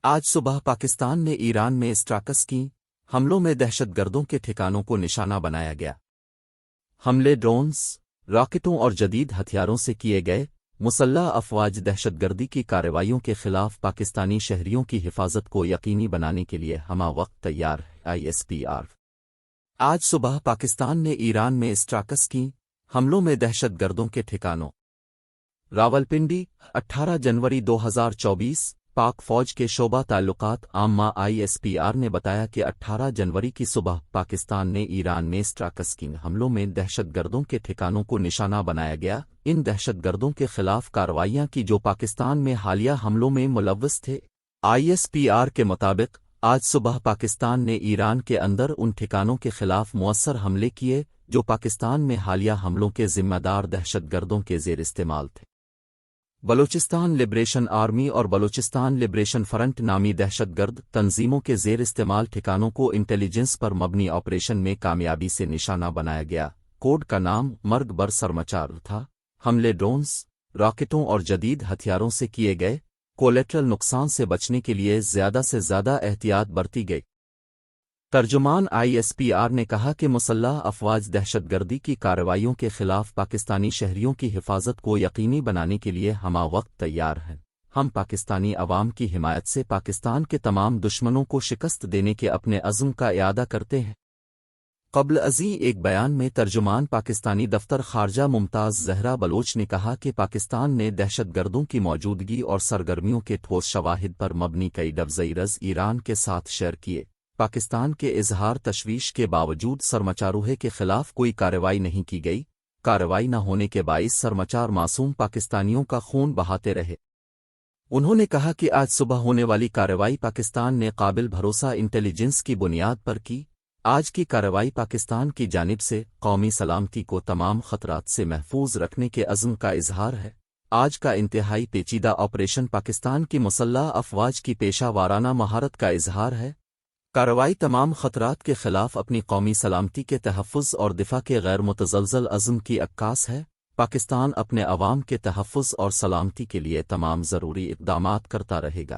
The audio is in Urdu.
آج صبح پاکستان نے ایران میں اسٹراکس کی حملوں میں دہشت گردوں کے ٹھکانوں کو نشانہ بنایا گیا۔ حملے ڈرونز، راکٹوں اور جدید ہتھیاروں سے کیے گئے۔ مسلح افواج دہشت گردی کی کارروائیوں کے خلاف پاکستانی شہریوں کی حفاظت کو یقینی بنانے کے لیے ہمہ وقت تیار ہے۔ ISPR آج صبح پاکستان نے ایران میں اسٹراکس کی حملوں میں دہشت گردوں کے ٹھکانوں۔ راولپنڈی، 18 جنوری 2024۔ پاک فوج کے شعبہ تعلقات عامہ ISPR نے بتایا کہ 18 جنوری کی صبح پاکستان نے ایران میں اسٹراکس کی حملوں میں دہشت گردوں کے ٹھکانوں کو نشانہ بنایا گیا۔ ان دہشت گردوں کے خلاف کارروائیاں کی جو پاکستان میں حالیہ حملوں میں ملوث تھے۔ ISPR کے مطابق آج صبح پاکستان نے ایران کے اندر ان ٹھکانوں کے خلاف مؤثر حملے کیے جو پاکستان میں حالیہ حملوں کے ذمہ دار دہشت گردوں کے زیر استعمال تھے۔ بلوچستان لبریشن آرمی اور بلوچستان لبریشن فرنٹ نامی دہشت گرد تنظیموں کے زیر استعمال ٹھکانوں کو انٹیلیجنس پر مبنی آپریشن میں کامیابی سے نشانہ بنایا گیا۔ کوڈ کا نام مرگ بر سرمچار تھا۔ حملے ڈرونز، راکٹوں اور جدید ہتھیاروں سے کیے گئے۔ کولیٹرل نقصان سے بچنے کے لیے زیادہ سے زیادہ احتیاط برتی گئی۔ ترجمان ISPR نے کہا کہ مسلح افواج دہشت گردی کی کارروائیوں کے خلاف پاکستانی شہریوں کی حفاظت کو یقینی بنانے کے لیے ہمہ وقت تیار ہیں۔ ہم پاکستانی عوام کی حمایت سے پاکستان کے تمام دشمنوں کو شکست دینے کے اپنے عزم کا اعادہ کرتے ہیں۔ قبل ازیں ایک بیان میں ترجمان پاکستانی دفتر خارجہ ممتاز زہرا بلوچ نے کہا کہ پاکستان نے دہشت گردوں کی موجودگی اور سرگرمیوں کے ٹھوس شواہد پر مبنی کئی ڈفزائرز ایران کے ساتھ شیئر کیے۔ پاکستان کے اظہار تشویش کے باوجود سرمچاروہے کے خلاف کوئی کارروائی نہیں کی گئی۔ کارروائی نہ ہونے کے باعث سرمچار معصوم پاکستانیوں کا خون بہاتے رہے۔ انہوں نے کہا کہ آج صبح ہونے والی کارروائی پاکستان نے قابل بھروسہ انٹیلیجنس کی بنیاد پر کی۔ آج کی کارروائی پاکستان کی جانب سے قومی سلامتی کو تمام خطرات سے محفوظ رکھنے کے عزم کا اظہار ہے۔ آج کا انتہائی پیچیدہ آپریشن پاکستان کی مسلح افواج کی پیشہ وارانہ مہارت کا اظہار ہے۔ کارروائی تمام خطرات کے خلاف اپنی قومی سلامتی کے تحفظ اور دفاع کے غیر متزلزل عزم کی عکاس ہے۔ پاکستان اپنے عوام کے تحفظ اور سلامتی کے لیے تمام ضروری اقدامات کرتا رہے گا۔